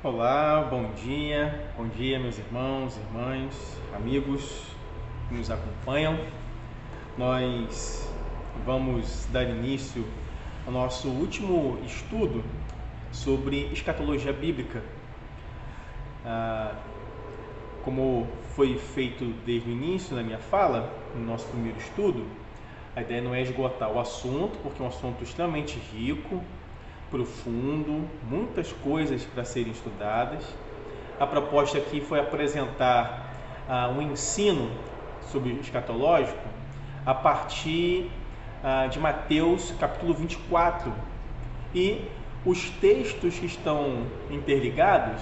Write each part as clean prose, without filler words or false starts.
Olá, bom dia meus irmãos, irmãs, amigos que nos acompanham. Nós vamos dar início ao nosso último estudo sobre escatologia bíblica. Como foi feito desde o início da minha fala, no nosso primeiro estudo, a ideia não é esgotar o assunto, porque é um assunto extremamente rico, profundo, muitas coisas para serem estudadas. A proposta aqui foi apresentar um ensino sobre escatológico a partir de Mateus capítulo 24 e os textos que estão interligados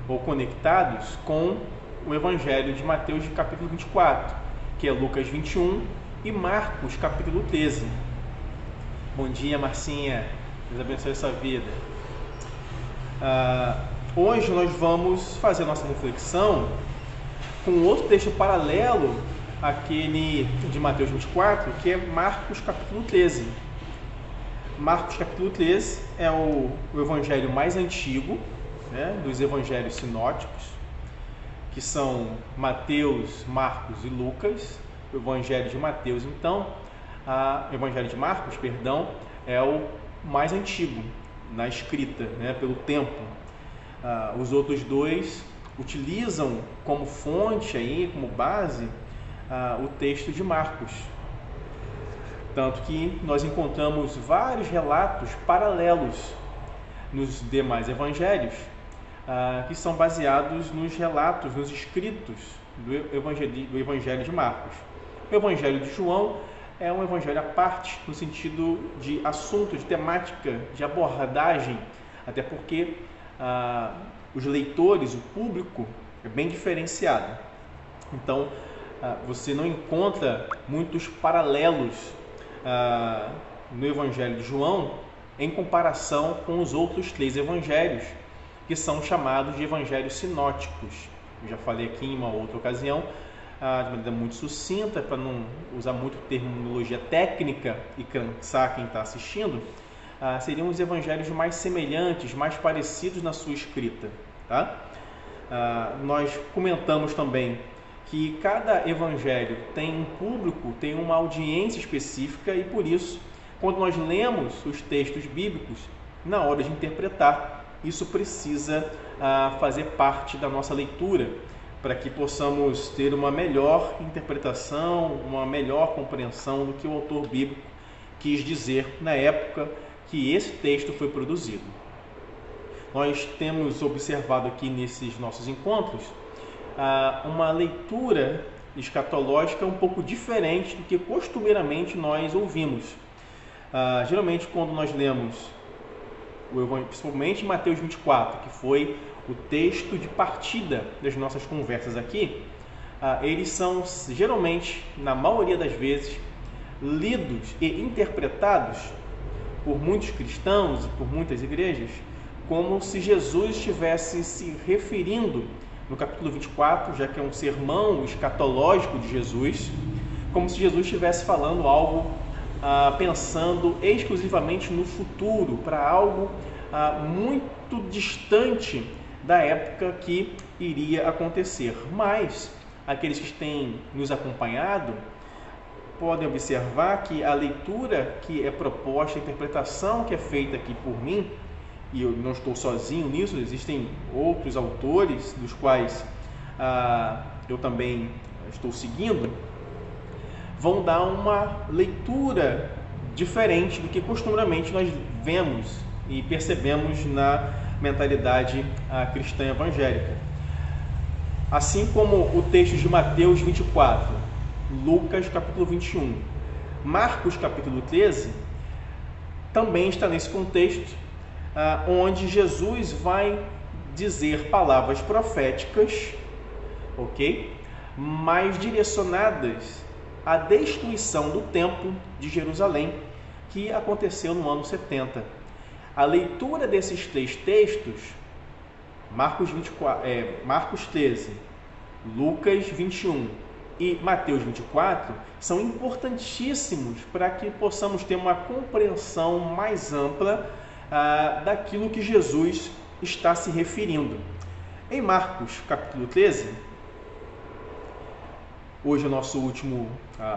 ou conectados com o Evangelho de Mateus capítulo 24, que é Lucas 21 e Marcos capítulo 13. Bom dia, Marcinha. Deus abençoe a sua vida. Hoje nós vamos fazer a nossa reflexão com outro texto paralelo àquele de Mateus 24, que é Marcos capítulo 13. Marcos capítulo 13 é o evangelho mais antigo, né, dos evangelhos sinóticos, que são Mateus, Marcos e Lucas. O evangelho de Mateus, então, o evangelho de Marcos, perdão, é o mais antigo na escrita, né, pelo tempo. Os outros dois utilizam como fonte, aí, como base, o texto de Marcos. Tanto que nós encontramos vários relatos paralelos nos demais evangelhos, que são baseados nos relatos, nos escritos do evangelho de Marcos. O evangelho de João é um evangelho à parte, no sentido de assunto, de temática, de abordagem, até porque os leitores, o público, é bem diferenciado. Então, você não encontra muitos paralelos no evangelho de João em comparação com os outros 3 evangelhos, que são chamados de evangelhos sinóticos. Eu já falei aqui em uma outra ocasião, de maneira muito sucinta, para não usar muito terminologia técnica e cansar quem está assistindo, seriam os evangelhos mais semelhantes, mais parecidos na sua escrita. Tá? Nós comentamos também que cada evangelho tem um público, tem uma audiência específica e, por isso, quando nós lemos os textos bíblicos, na hora de interpretar, isso precisa fazer parte da nossa leitura, para que possamos ter uma melhor interpretação, uma melhor compreensão do que o autor bíblico quis dizer na época que esse texto foi produzido. Nós temos observado aqui nesses nossos encontros uma leitura escatológica um pouco diferente do que costumeiramente nós ouvimos. Geralmente, quando nós lemos, principalmente em Mateus 24, que foi o texto de partida das nossas conversas aqui, eles são geralmente, na maioria das vezes, lidos e interpretados por muitos cristãos e por muitas igrejas como se Jesus estivesse se referindo no capítulo 24, já que é um sermão escatológico de Jesus, como se Jesus estivesse falando algo, pensando exclusivamente no futuro, para algo muito distante da época que iria acontecer. Mas aqueles que têm nos acompanhado podem observar que a leitura que é proposta, a interpretação que é feita aqui por mim, e eu não estou sozinho nisso, existem outros autores dos quais eu também estou seguindo, vão dar uma leitura diferente do que costumeiramente nós vemos e percebemos na mentalidade cristã evangélica. Assim como o texto de Mateus 24, Lucas capítulo 21, Marcos capítulo 13, também está nesse contexto, onde Jesus vai dizer palavras proféticas, ok? Mas direcionadas à destruição do templo de Jerusalém, que aconteceu no ano 70. A leitura desses 3 textos, Marcos 13, Lucas 21 e Mateus 24, são importantíssimos para que possamos ter uma compreensão mais ampla daquilo que Jesus está se referindo. Em Marcos, capítulo 13, hoje é o nosso último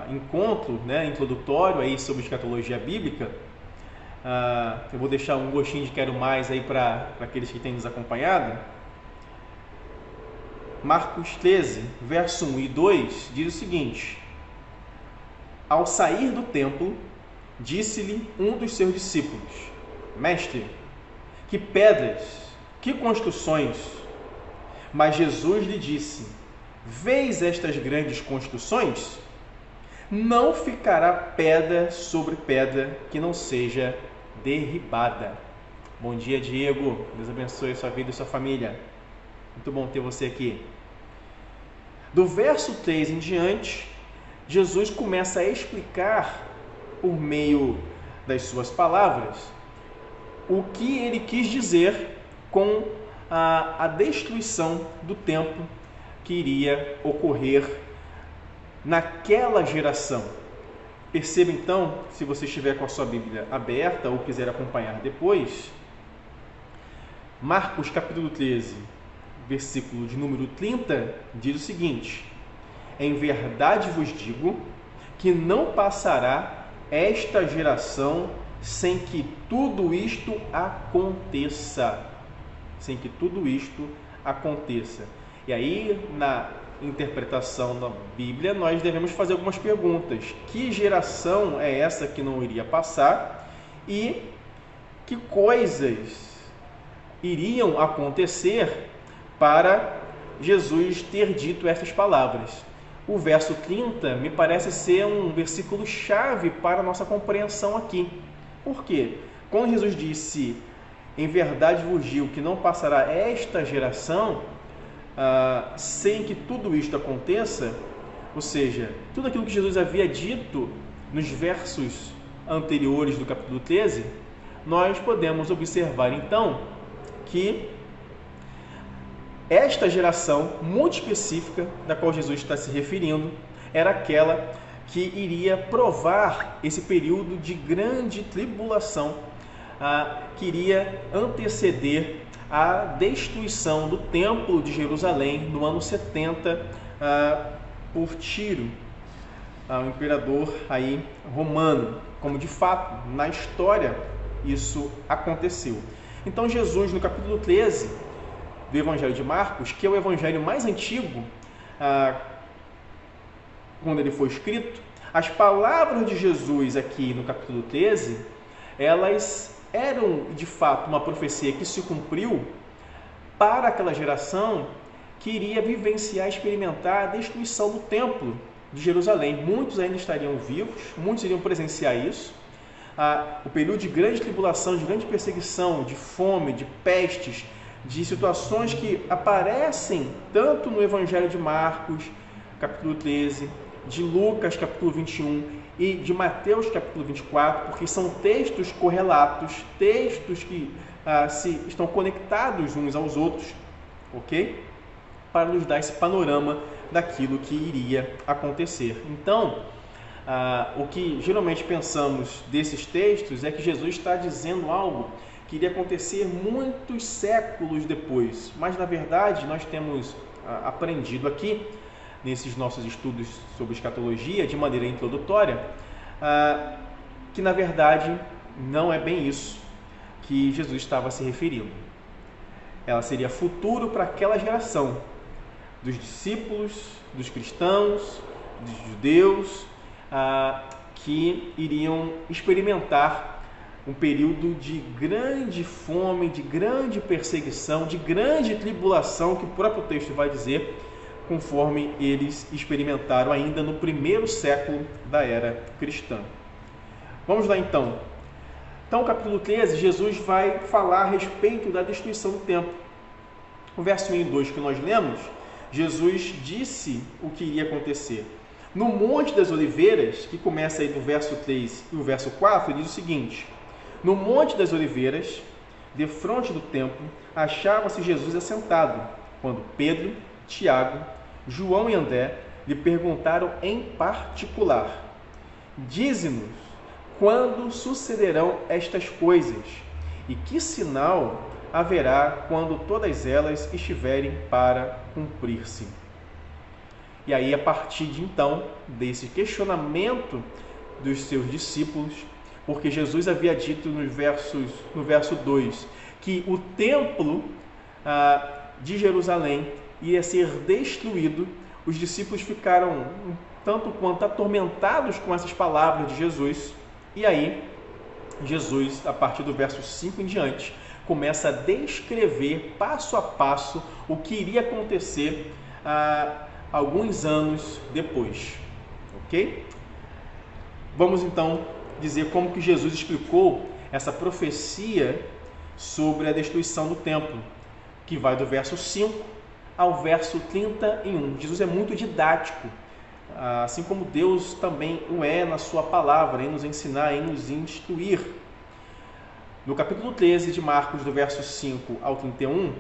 encontro, introdutório aí sobre escatologia bíblica. Eu vou deixar um gostinho de quero mais aí para aqueles que têm nos acompanhado. Marcos 13, verso 1 e 2 diz o seguinte: Ao sair do templo, disse-lhe um dos seus discípulos: Mestre, que pedras, que construções! Mas Jesus lhe disse: Vês estas grandes construções? Não ficará pedra sobre pedra que não seja derribada. Bom dia, Diego. Deus abençoe a sua vida e a sua família. Muito bom ter você aqui. Do verso 3 em diante, Jesus começa a explicar, por meio das suas palavras, o que ele quis dizer com a destruição do templo que iria ocorrer naquela geração. Perceba então, se você estiver com a sua Bíblia aberta ou quiser acompanhar depois, Marcos capítulo 13, versículo de número 30, diz o seguinte: Em verdade vos digo que não passará esta geração sem que tudo isto aconteça. Sem que tudo isto aconteça. E aí, na interpretação da Bíblia, nós devemos fazer algumas perguntas. Que geração é essa que não iria passar? E que coisas iriam acontecer para Jesus ter dito essas palavras? O verso 30 me parece ser um versículo chave para a nossa compreensão aqui. Por quê? Quando Jesus disse, em verdade vos digo que não passará esta geração sem que tudo isto aconteça, ou seja, tudo aquilo que Jesus havia dito nos versos anteriores do capítulo 13, nós podemos observar então que esta geração muito específica da qual Jesus está se referindo era aquela que iria provar esse período de grande tribulação, que iria anteceder a destruição do templo de Jerusalém no ano 70 por Tiro, o imperador aí romano, como de fato na história isso aconteceu. Então Jesus, no capítulo 13 do Evangelho de Marcos, que é o evangelho mais antigo, quando ele foi escrito, as palavras de Jesus aqui no capítulo 13, elas eram de fato uma profecia que se cumpriu para aquela geração que iria vivenciar, experimentar a destruição do templo de Jerusalém. Muitos ainda estariam vivos, muitos iriam presenciar isso. O período de grande tribulação, de grande perseguição, de fome, de pestes, de situações que aparecem tanto no Evangelho de Marcos, capítulo 13, de Lucas, capítulo 21 e de Mateus, capítulo 24, porque são textos correlatos, textos que estão conectados uns aos outros, ok? Para nos dar esse panorama daquilo que iria acontecer. Então, o que geralmente pensamos desses textos é que Jesus está dizendo algo que iria acontecer muitos séculos depois, mas na verdade nós temos aprendido aqui, nesses nossos estudos sobre escatologia, de maneira introdutória, que na verdade não é bem isso que Jesus estava se referindo. Ela seria futuro para aquela geração dos discípulos, dos cristãos, dos judeus, que iriam experimentar um período de grande fome, de grande perseguição, de grande tribulação, que o próprio texto vai dizer, conforme eles experimentaram ainda no primeiro século da era cristã. Vamos lá então. Então, no capítulo 13, Jesus vai falar a respeito da destruição do templo. O verso 1 e 2 que nós lemos, Jesus disse o que iria acontecer. No Monte das Oliveiras, que começa aí do verso 3 e o verso 4, diz o seguinte: No Monte das Oliveiras, defronte do templo, achava-se Jesus assentado, quando Pedro, Tiago, João e André lhe perguntaram em particular: Dize-nos, quando sucederão estas coisas? E que sinal haverá quando todas elas estiverem para cumprir-se. E aí, a partir de então, desse questionamento dos seus discípulos, porque Jesus havia dito no verso 2 que o templo de Jerusalém ia ser destruído, os discípulos ficaram um tanto quanto atormentados com essas palavras de Jesus. E aí, Jesus, a partir do verso 5 em diante, começa a descrever passo a passo o que iria acontecer alguns anos depois. Ok? Vamos então dizer como que Jesus explicou essa profecia sobre a destruição do templo, que vai do verso 5 ao verso 31. Jesus é muito didático, assim como Deus também o é na sua palavra, em nos ensinar, em nos instruir. No capítulo 13 de Marcos, do verso 5 ao 31,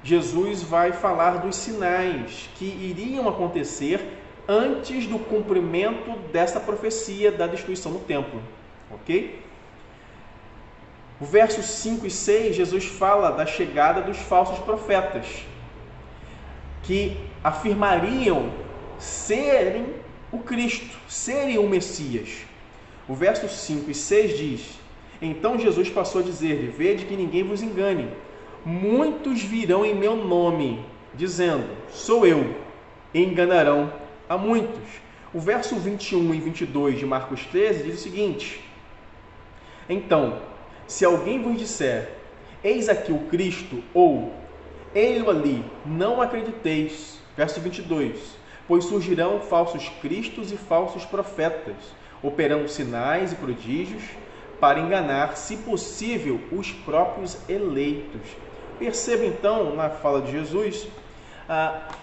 Jesus vai falar dos sinais que iriam acontecer antes do cumprimento dessa profecia da destruição do templo. Ok? O versos 5 e 6, Jesus fala da chegada dos falsos profetas, que afirmariam serem o Cristo, serem o Messias. O verso 5 e 6 diz: então Jesus passou a dizer-lhe: vede que ninguém vos engane, muitos virão em meu nome, dizendo, sou eu, e enganarão a muitos. O verso 21 e 22 de Marcos 13 diz o seguinte: então, se alguém vos disser, eis aqui o Cristo, ou ele ali, não acrediteis. Verso 22, pois surgirão falsos cristos e falsos profetas, operando sinais e prodígios, para enganar, se possível, os próprios eleitos. Perceba então, na fala de Jesus,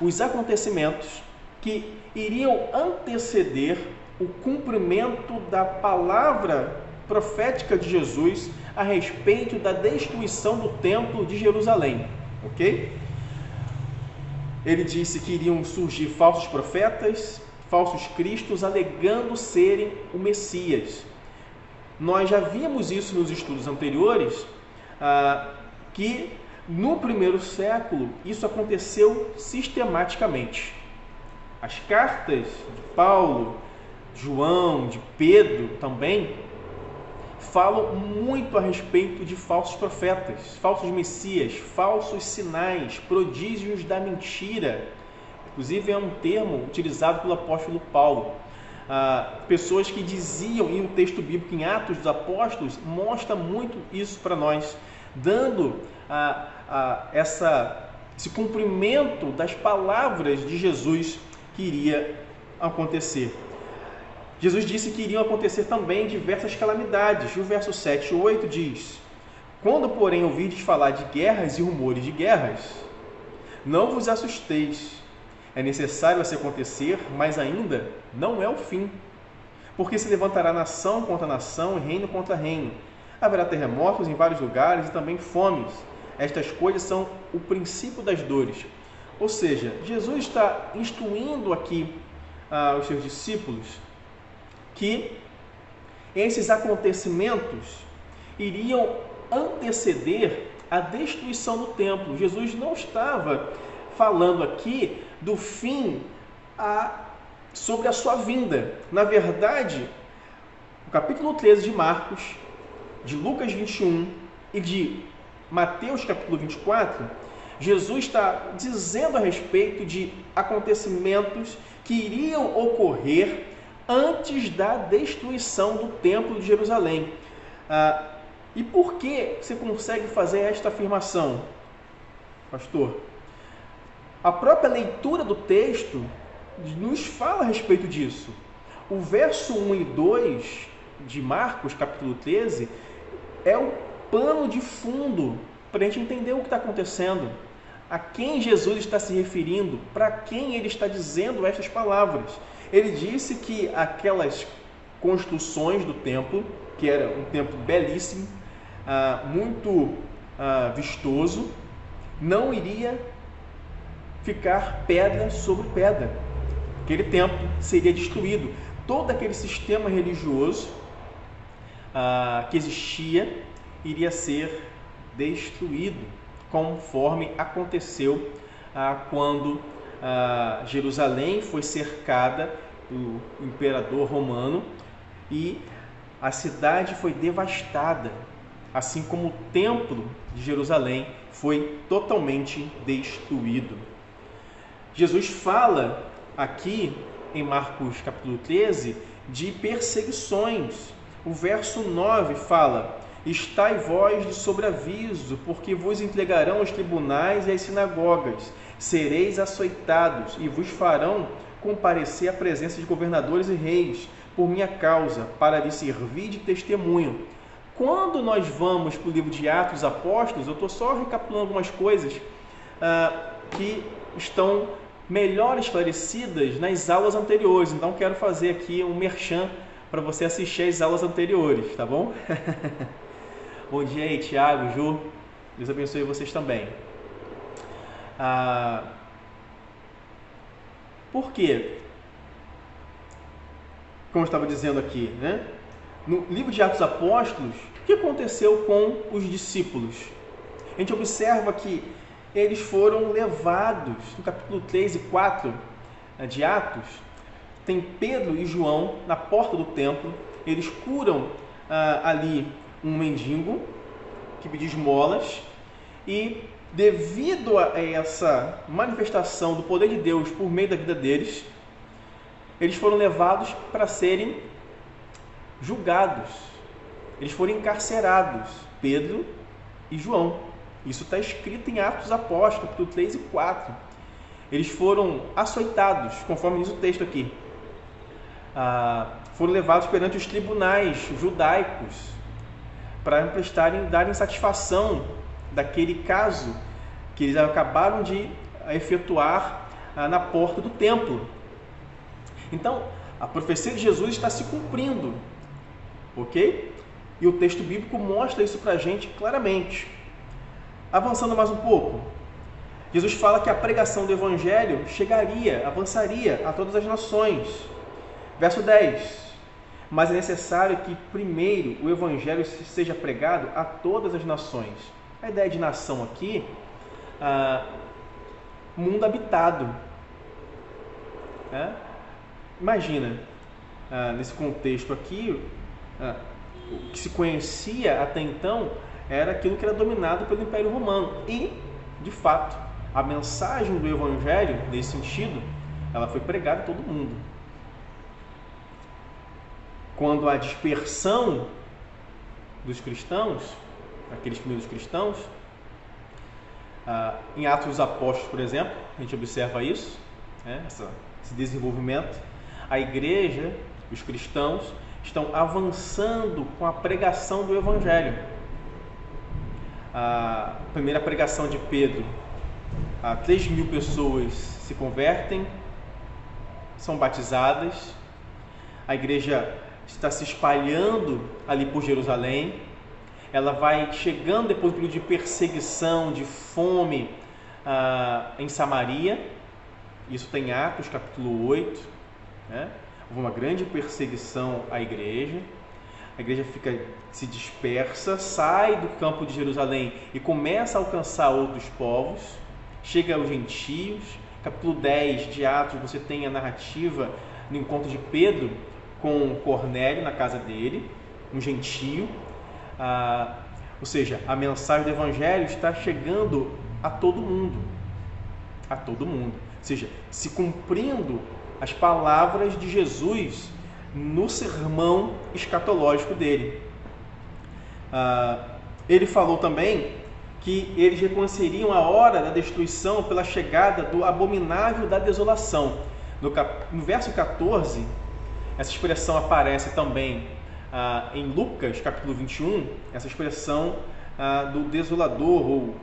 os acontecimentos que iriam anteceder o cumprimento da palavra profética de Jesus a respeito da destruição do templo de Jerusalém. Ok? Ele disse que iriam surgir falsos profetas, falsos cristos, alegando serem o Messias. Nós já vimos isso nos estudos anteriores, que no primeiro século isso aconteceu sistematicamente. As cartas de Paulo, João, de Pedro também falam muito a respeito de falsos profetas, falsos messias, falsos sinais, prodígios da mentira. Inclusive é um termo utilizado pelo apóstolo Paulo. Pessoas que diziam, e o texto bíblico em Atos dos Apóstolos mostra muito isso para nós, dando esse cumprimento das palavras de Jesus que iria acontecer. Jesus disse que iriam acontecer também diversas calamidades. O verso 7 e 8 diz: quando, porém, ouvirdes falar de guerras e rumores de guerras, não vos assusteis. É necessário assim acontecer, mas ainda não é o fim. Porque se levantará nação contra nação e reino contra reino. Haverá terremotos em vários lugares e também fomes. Estas coisas são o princípio das dores. Ou seja, Jesus está instruindo aqui os seus discípulos que esses acontecimentos iriam anteceder a destruição do templo. Jesus não estava falando aqui do fim sobre a sua vinda. Na verdade, o capítulo 13 de Marcos, de Lucas 21 e de Mateus capítulo 24, Jesus está dizendo a respeito de acontecimentos que iriam ocorrer antes da destruição do templo de Jerusalém. E por que você consegue fazer esta afirmação, pastor? A própria leitura do texto nos fala a respeito disso. O verso 1 e 2 de Marcos, capítulo 13, é o pano de fundo para a gente entender o que está acontecendo. A quem Jesus está se referindo, para quem ele está dizendo essas palavras. Ele disse que aquelas construções do templo, que era um templo belíssimo, muito vistoso, não iria ficar pedra sobre pedra. Aquele templo seria destruído. Todo aquele sistema religioso que existia iria ser destruído. conforme aconteceu quando Jerusalém foi cercada pelo imperador romano e a cidade foi devastada, assim como o templo de Jerusalém foi totalmente destruído. Jesus fala aqui em Marcos capítulo 13 de perseguições. O verso 9 fala: estai vós de sobreaviso, porque vos entregarão aos tribunais e às sinagogas, sereis açoitados e vos farão comparecer à presença de governadores e reis, por minha causa, para lhes servir de testemunho. Quando nós vamos para o livro de Atos dos Apóstolos, eu estou só recapitulando algumas coisas que estão melhor esclarecidas nas aulas anteriores. Então quero fazer aqui um merchan para você assistir às aulas anteriores, tá bom? Bom dia aí, Tiago, Ju. Deus abençoe vocês também. Por quê? Como eu estava dizendo aqui, né? No livro de Atos dos Apóstolos, o que aconteceu com os discípulos? A gente observa que eles foram levados, no capítulo 3 e 4 de Atos, tem Pedro e João na porta do templo, eles curam ali um mendigo que pediu esmolas e devido a essa manifestação do poder de Deus por meio da vida deles, eles foram levados para serem julgados, eles foram encarcerados, Pedro e João. Isso está escrito em Atos dos Apóstolos, capítulo 3 e 4. Eles foram açoitados, conforme diz o texto aqui. Foram levados perante os tribunais judaicos para darem satisfação daquele caso que eles acabaram de efetuar na porta do templo. Então, a profecia de Jesus está se cumprindo, ok? E o texto bíblico mostra isso para a gente claramente. Avançando mais um pouco, Jesus fala que a pregação do Evangelho avançaria a todas as nações. Verso 10. Mas é necessário que primeiro o Evangelho seja pregado a todas as nações. A ideia de nação aqui, mundo habitado. Imagina, nesse contexto aqui, o que se conhecia até então era aquilo que era dominado pelo Império Romano. E, de fato, a mensagem do Evangelho, nesse sentido, ela foi pregada a todo mundo. Quando a dispersão dos cristãos, aqueles primeiros cristãos, em Atos dos Apóstolos, por exemplo, a gente observa isso, esse desenvolvimento. A igreja, os cristãos, estão avançando com a pregação do Evangelho. A primeira pregação de Pedro, 3.000 pessoas se convertem, são batizadas, a igreja está se espalhando ali por Jerusalém, ela vai chegando depois do período de perseguição, de fome em Samaria, isso tem Atos capítulo 8, houve uma grande perseguição à igreja, a igreja se dispersa, sai do campo de Jerusalém e começa a alcançar outros povos, chega aos gentios. Capítulo 10 de Atos, você tem a narrativa no encontro de Pedro com Cornélio na casa dele, um gentio. Ou seja, a mensagem do Evangelho está chegando a todo mundo. A todo mundo. Ou seja, se cumprindo as palavras de Jesus no sermão escatológico dele. Ele falou também que eles reconheceriam a hora da destruição pela chegada do abominável da desolação. No verso 14, essa expressão aparece também em Lucas, capítulo 21, essa expressão do desolador ou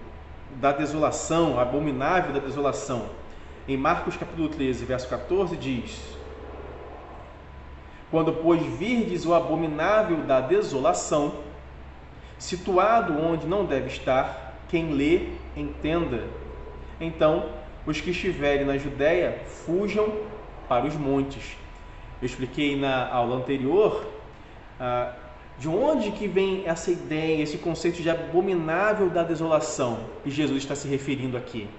da desolação, abominável da desolação. Em Marcos, capítulo 13, verso 14, diz: quando, pois, virdes o abominável da desolação, situado onde não deve estar, quem lê, entenda. Então, os que estiverem na Judéia, fujam para os montes. Eu expliquei na aula anterior De onde que vem essa ideia, esse conceito de abominável da desolação que Jesus está se referindo aqui?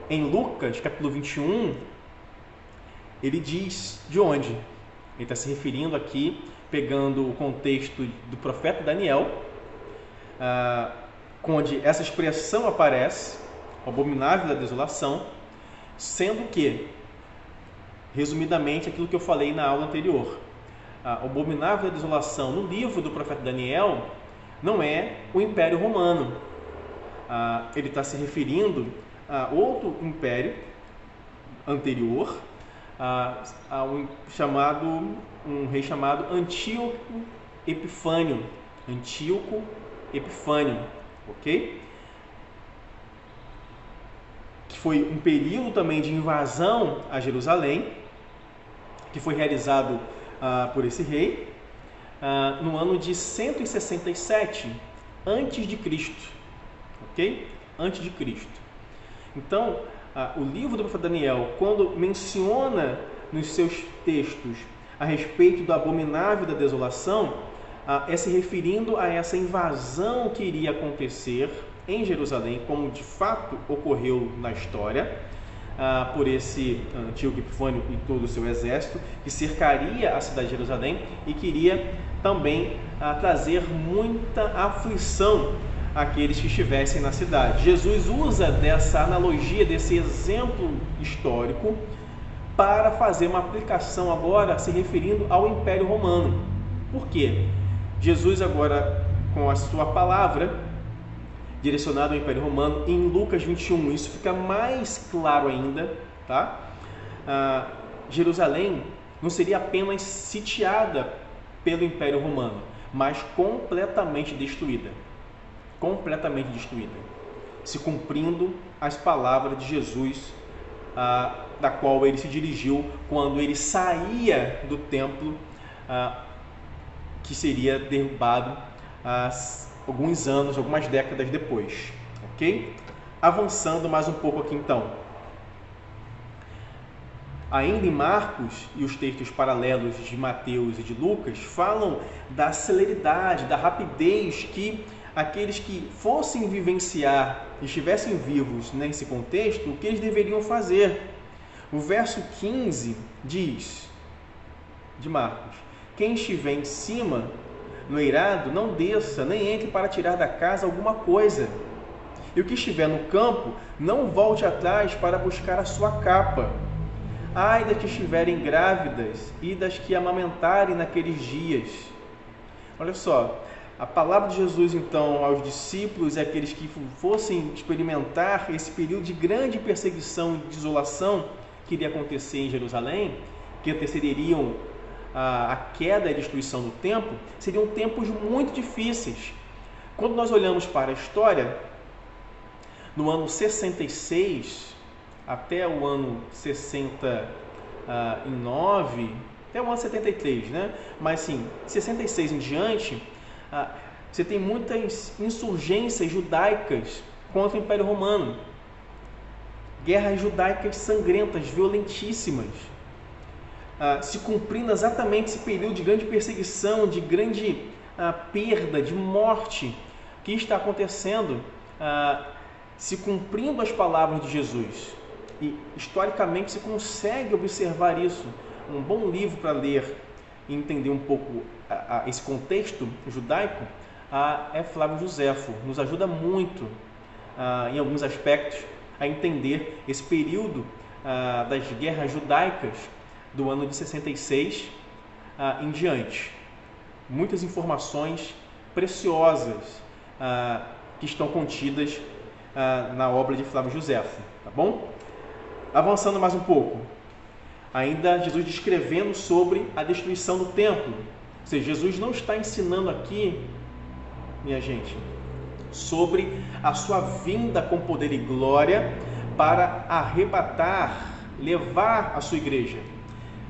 Em Lucas, capítulo 21, ele diz de onde? Ele está se referindo aqui, pegando o contexto do profeta Daniel, onde essa expressão aparece, abominável da desolação, sendo que, resumidamente, aquilo que eu falei na aula anterior, o abominável da desolação no livro do profeta Daniel não é o Império Romano. Ele está se referindo a outro império anterior, a um rei chamado Antíoco Epifânio. Antíoco Epifânio, ok? Que foi um período também de invasão a Jerusalém, que foi realizado por esse rei no ano de 167 antes de Cristo, ok? Antes de Cristo. Então, o livro do profeta Daniel, quando menciona nos seus textos a respeito do abominável da desolação, é se referindo a essa invasão que iria acontecer em Jerusalém, como de fato ocorreu na história, por esse Antíoco Epifânio e todo o seu exército, que cercaria a cidade de Jerusalém e queria também trazer muita aflição àqueles que estivessem na cidade. Jesus usa dessa analogia, desse exemplo histórico, para fazer uma aplicação agora se referindo ao Império Romano. Por quê? Jesus agora, com a sua palavra, direcionado ao Império Romano, em Lucas 21, isso fica mais claro ainda, tá? Jerusalém não seria apenas sitiada pelo Império Romano, mas completamente destruída, se cumprindo as palavras de Jesus, da qual ele se dirigiu quando ele saía do templo, que seria derrubado alguns anos, algumas décadas depois, ok? Avançando mais um pouco aqui então. Ainda em Marcos e os textos paralelos de Mateus e de Lucas falam da celeridade, da rapidez que aqueles que fossem vivenciar, estivessem vivos nesse contexto, o que eles deveriam fazer. O verso 15 diz, de Marcos: quem estiver em cima no eirado, não desça, nem entre para tirar da casa alguma coisa. E o que estiver no campo, não volte atrás para buscar a sua capa. Ai das que estiverem grávidas e das que amamentarem naqueles dias. Olha só, a palavra de Jesus então aos discípulos e àqueles que fossem experimentar esse período de grande perseguição e desolação que iria acontecer em Jerusalém, que antecederiam a queda e a destruição do templo, seriam tempos muito difíceis. Quando nós olhamos para a história, no ano 66 até o ano 69, até o ano 73, né? Mas sim, 66 em diante, você tem muitas insurgências judaicas contra o Império Romano, guerras judaicas sangrentas, violentíssimas, se cumprindo exatamente esse período de grande perseguição, de grande perda, de morte que está acontecendo, se cumprindo as palavras de Jesus. E historicamente se consegue observar isso. Um bom livro para ler e entender um pouco esse contexto judaico é Flávio Joséfo. Nos ajuda muito em alguns aspectos a entender esse período das guerras judaicas do ano de 66 em diante. Muitas informações preciosas que estão contidas na obra de Flávio Joséfo, tá bom? Avançando mais um pouco, ainda Jesus descrevendo sobre a destruição do templo. Ou seja, Jesus não está ensinando aqui, minha gente, sobre a sua vinda com poder e glória para arrebatar, levar a sua igreja.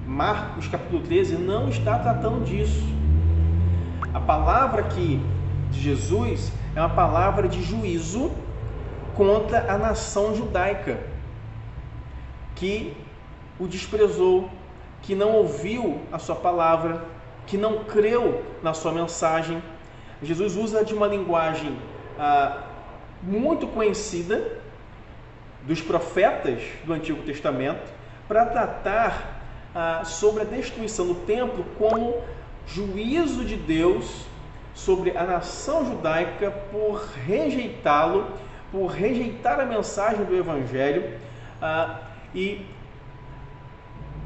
Marcos capítulo 13 não está tratando disso. A palavra aqui de Jesus é uma palavra de juízo contra a nação judaica, que o desprezou, que não ouviu a sua palavra, que não creu na sua mensagem. Jesus usa de uma linguagem muito conhecida dos profetas do Antigo Testamento para tratar sobre a destruição do templo como juízo de Deus sobre a nação judaica por rejeitá-lo, por rejeitar a mensagem do Evangelho, e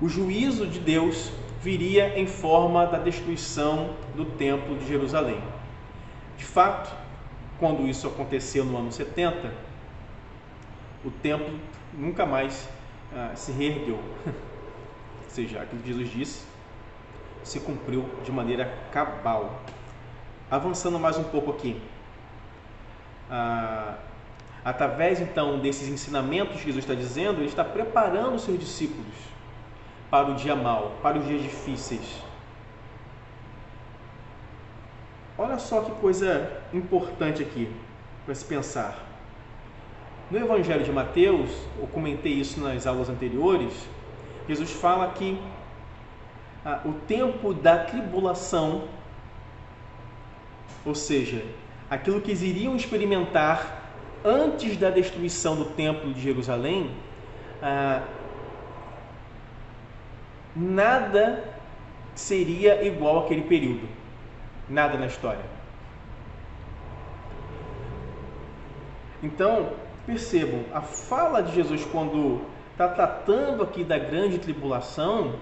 o juízo de Deus viria em forma da destruição do templo de Jerusalém. De fato, quando isso aconteceu no ano 70, o templo nunca mais se reergueu. Ou seja, aquilo que Jesus disse se cumpriu de maneira cabal. Avançando mais um pouco aqui, através então desses ensinamentos que Jesus está dizendo, ele está preparando os seus discípulos para o dia mau, para os dias difíceis. Olha só que coisa importante aqui para se pensar. No Evangelho de Mateus, eu comentei isso nas aulas anteriores, Jesus fala que o tempo da tribulação, ou seja, aquilo que eles iriam experimentar antes da destruição do templo de Jerusalém, nada seria igual àquele período. Nada na história. Então, percebam, a fala de Jesus quando está tratando aqui da grande tribulação,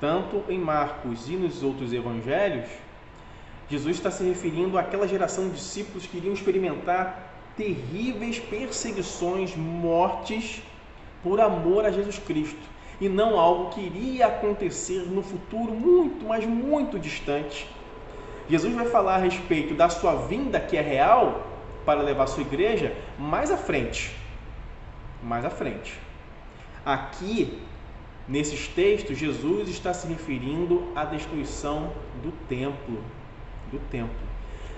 tanto em Marcos e nos outros evangelhos, Jesus está se referindo àquela geração de discípulos que iriam experimentar terríveis perseguições, mortes por amor a Jesus Cristo, e não algo que iria acontecer no futuro muito, mas muito distante. Jesus vai falar a respeito da sua vinda, que é real, para levar a sua igreja, mais à frente. Mais à frente. Aqui, nesses textos, Jesus está se referindo à destruição do templo.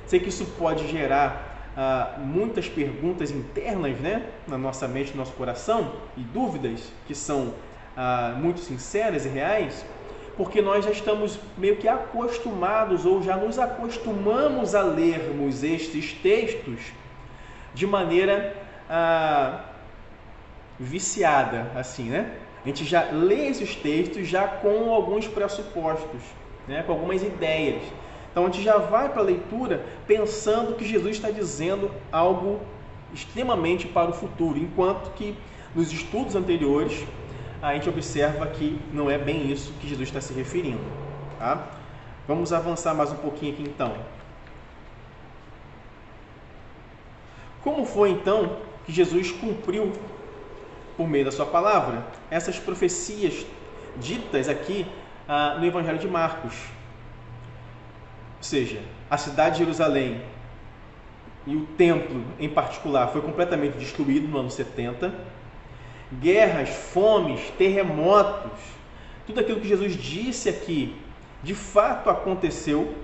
Sei que isso pode gerar muitas perguntas internas, né, na nossa mente, no nosso coração, e dúvidas que são muito sinceras e reais, porque nós já estamos meio que acostumados, ou já nos acostumamos a lermos estes textos de maneira viciada, assim, né? A gente já lê esses textos já com alguns pressupostos, né? Com algumas ideias. Então a gente já vai para a leitura pensando que Jesus está dizendo algo extremamente para o futuro, enquanto que nos estudos anteriores a gente observa que não é bem isso que Jesus está se referindo. Tá? Vamos avançar mais um pouquinho aqui então. Como foi então que Jesus cumpriu, por meio da sua palavra, essas profecias ditas aqui no Evangelho de Marcos? Ou seja, a cidade de Jerusalém e o templo em particular foi completamente destruído no ano 70. Guerras, fomes, terremotos, tudo aquilo que Jesus disse aqui, de fato aconteceu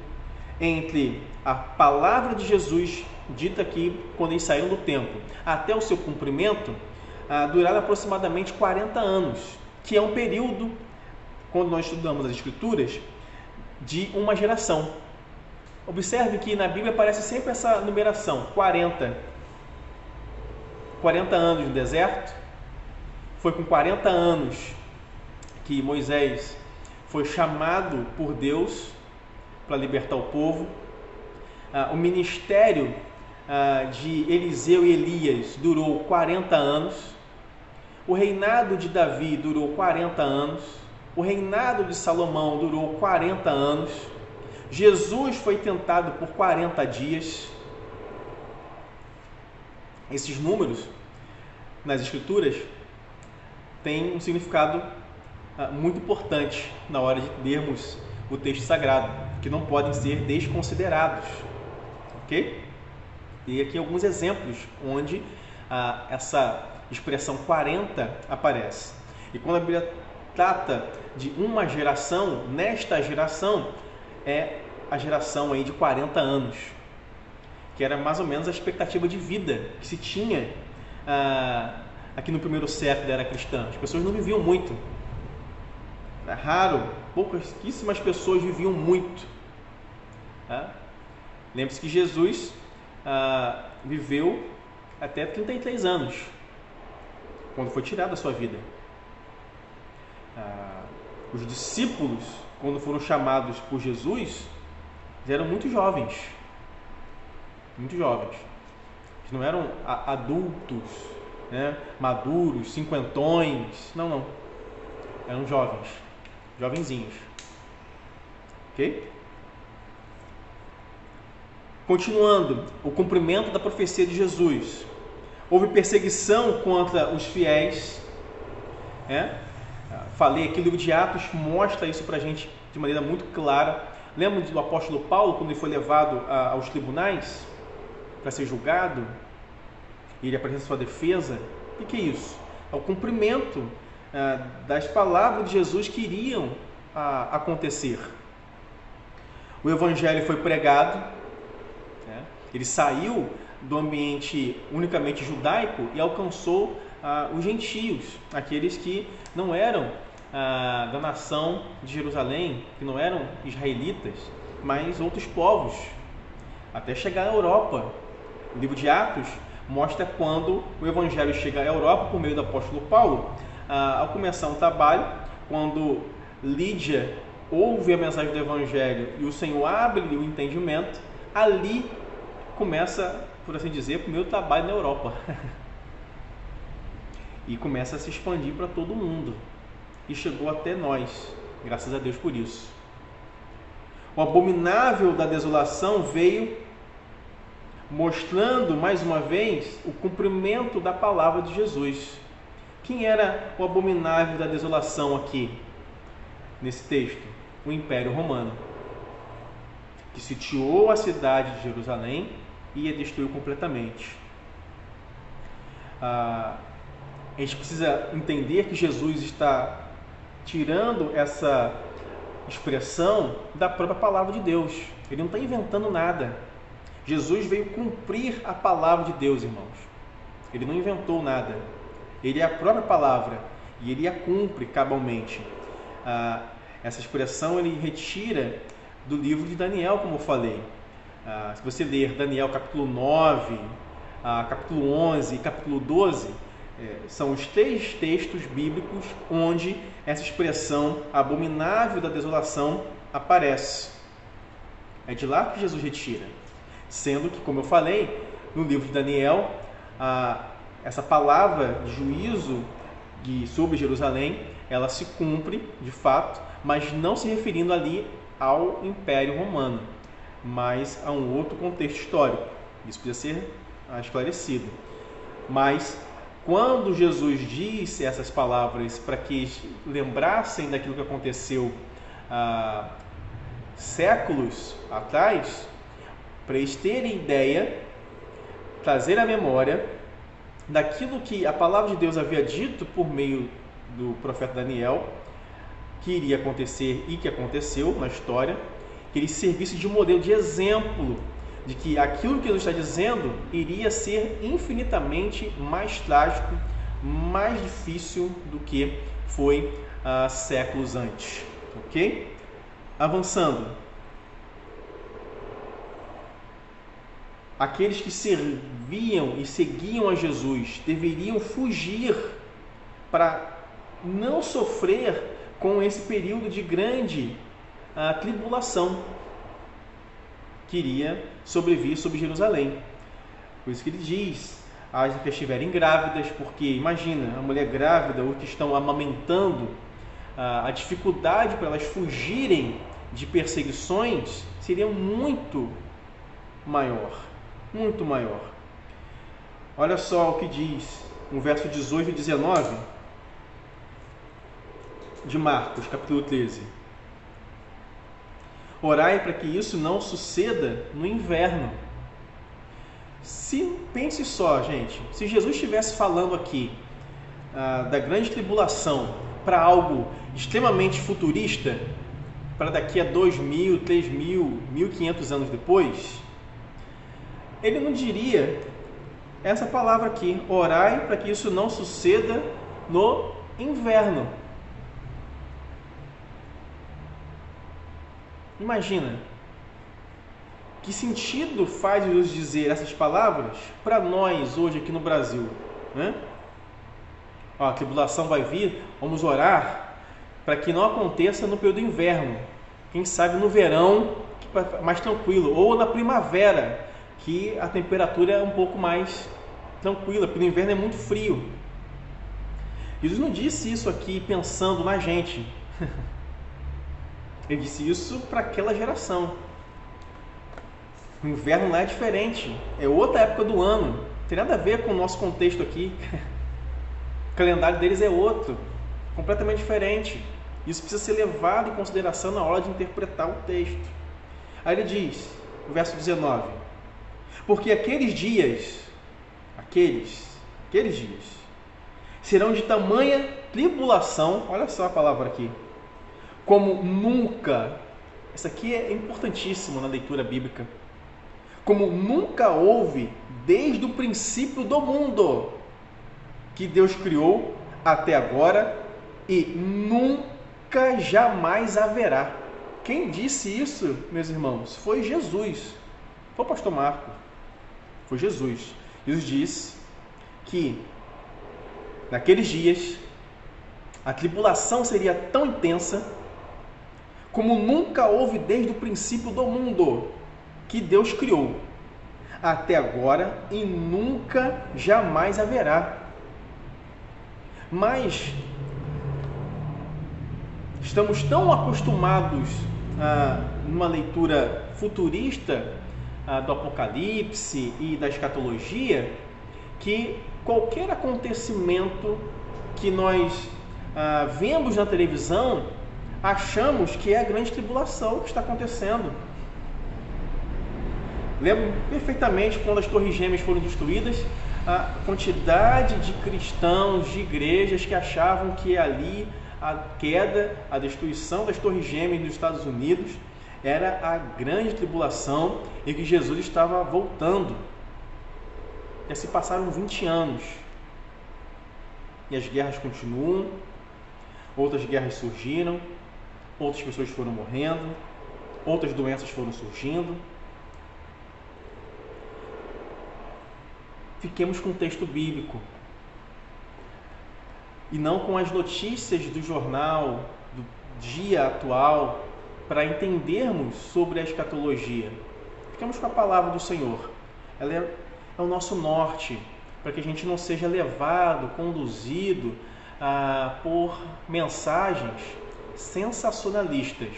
entre a palavra de Jesus dita aqui quando eles saíram do templo até o seu cumprimento, duraram aproximadamente 40 anos, que é um período, quando nós estudamos as Escrituras, de uma geração. Observe que na Bíblia aparece sempre essa numeração, 40 anos no deserto. Foi com 40 anos que Moisés foi chamado por Deus para libertar o povo. O ministério de Eliseu e Elias durou 40 anos. O reinado de Davi durou 40 anos. O reinado de Salomão durou 40 anos. Jesus foi tentado por 40 dias. Esses números nas Escrituras têm um significado muito importante na hora de lermos o texto sagrado, que não podem ser desconsiderados, ok? E aqui alguns exemplos onde essa expressão 40 aparece. E quando a Bíblia trata de uma geração, nesta geração é a geração aí de 40 anos, que era mais ou menos a expectativa de vida que se tinha aqui no primeiro século da era cristã. As pessoas não viviam muito. É raro, pouquíssimas pessoas viviam muito. Tá? Lembre-se que Jesus viveu até 33 anos, quando foi tirado da sua vida. Os discípulos, quando foram chamados por Jesus, eram muito jovens. Muito jovens. Eles não eram adultos, né, maduros, cinquentões. Não. Eram jovens. Jovenzinhos. Ok? Continuando, o cumprimento da profecia de Jesus. Houve perseguição contra os fiéis. Falei aqui, o livro de Atos mostra isso para a gente de maneira muito clara. Lembra do apóstolo Paulo, quando ele foi levado aos tribunais para ser julgado? E ele apresenta sua defesa. O que é isso? É o cumprimento das palavras de Jesus que iriam acontecer. O evangelho foi pregado, ele saiu do ambiente unicamente judaico e alcançou os gentios, aqueles que não eram da nação de Jerusalém, que não eram israelitas, mas outros povos, até chegar à Europa. O livro de Atos mostra quando o evangelho chega à Europa por meio do apóstolo Paulo. Ao começar um trabalho, quando Lídia ouve a mensagem do evangelho e o Senhor abre-lhe o entendimento, ali começa, por assim dizer, o primeiro trabalho na Europa. E começa a se expandir para todo mundo. E chegou até nós, graças a Deus por isso. O abominável da desolação veio mostrando mais uma vez o cumprimento da palavra de Jesus. Quem era o abominável da desolação aqui, nesse texto? O Império Romano, que sitiou a cidade de Jerusalém e a destruiu completamente. A gente precisa entender que Jesus está tirando essa expressão da própria palavra de Deus. Ele não está inventando nada. Jesus veio cumprir a palavra de Deus, irmãos. Ele não inventou nada. Ele é a própria palavra e ele a cumpre cabalmente. Essa expressão ele retira do livro de Daniel, como eu falei. Se você ler Daniel capítulo 9, capítulo 11 e capítulo 12, são os 3 textos bíblicos onde essa expressão abominável da desolação aparece. É de lá que Jesus retira. Sendo que, como eu falei, no livro de Daniel, essa palavra de juízo sobre Jerusalém, ela se cumpre de fato, mas não se referindo ali ao Império Romano, mas a um outro contexto histórico. Isso precisa ser esclarecido. Mas quando Jesus disse essas palavras para que eles lembrassem daquilo que aconteceu séculos atrás, para eles terem ideia, trazer à memória daquilo que a palavra de Deus havia dito por meio do profeta Daniel, que iria acontecer e que aconteceu na história, que ele servisse de modelo, de exemplo, de que aquilo que Jesus está dizendo iria ser infinitamente mais trágico, mais difícil do que foi séculos antes. Ok? Avançando. Aqueles que serviam e seguiam a Jesus deveriam fugir para não sofrer com esse período de grande tribulação que iria sobrevir sobre Jerusalém. Por isso que ele diz, as que estiverem grávidas, porque imagina, a mulher grávida ou que estão amamentando, a dificuldade para elas fugirem de perseguições seria muito maior. Muito maior. Olha só o que diz no verso 18 e 19 de Marcos, capítulo 13. Orai para que isso não suceda no inverno. Pense só, gente, se Jesus estivesse falando aqui da grande tribulação para algo extremamente futurista, para daqui a 2.000, 3.000, 1.500 anos depois, ele não diria essa palavra aqui, orai para que isso não suceda no inverno. Imagina, que sentido faz Jesus dizer essas palavras para nós hoje aqui no Brasil, né? Ó, a tribulação vai vir, vamos orar para que não aconteça no período do inverno. Quem sabe no verão, mais tranquilo, ou na primavera, que a temperatura é um pouco mais tranquila, porque no inverno é muito frio. Jesus não disse isso aqui pensando na gente. Ele disse isso para aquela geração. O inverno lá é diferente, é outra época do ano, não tem nada a ver com o nosso contexto aqui. O calendário deles é outro, completamente diferente. Isso precisa ser levado em consideração na hora de interpretar o texto. Aí ele diz, no verso 19: porque aqueles dias serão de tamanha tribulação, olha só a palavra aqui, como nunca, isso aqui é importantíssimo na leitura bíblica, como nunca houve desde o princípio do mundo que Deus criou até agora e nunca jamais haverá. Quem disse isso, meus irmãos? Foi Jesus. Foi o pastor Marco. Foi Jesus. Jesus disse que naqueles dias a tribulação seria tão intensa como nunca houve desde o princípio do mundo que Deus criou até agora e nunca jamais haverá. Mas estamos tão acostumados numa leitura futurista do Apocalipse e da escatologia que qualquer acontecimento que nós vemos na televisão achamos que é a grande tribulação que está acontecendo. Lembro perfeitamente quando as Torres Gêmeas foram destruídas, a quantidade de cristãos, de igrejas que achavam que ali a queda, a destruição das Torres Gêmeas nos Estados Unidos era a grande tribulação e que Jesus estava voltando. Já se passaram 20 anos e as guerras continuam, outras guerras surgiram, outras pessoas foram morrendo, outras doenças foram surgindo. Fiquemos com o texto bíblico e não com as notícias do jornal, do dia atual, para entendermos sobre a escatologia. Fiquemos com a palavra do Senhor. Ela é o nosso norte, para que a gente não seja levado, conduzido por mensagens sensacionalistas.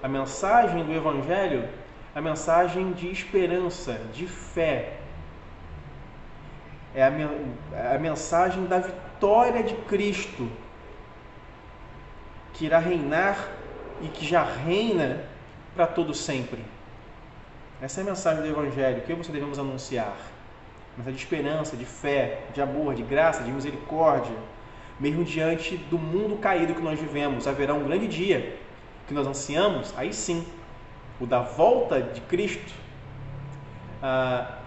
A mensagem do Evangelho é a mensagem de esperança, de fé. É a mensagem da vitória de Cristo, que irá reinar e que já reina para todo sempre. Essa é a mensagem do Evangelho que você devemos anunciar. Mensagem de esperança, de fé, de amor, de graça, de misericórdia. Mesmo diante do mundo caído que nós vivemos, haverá um grande dia que nós ansiamos, aí sim, o da volta de Cristo,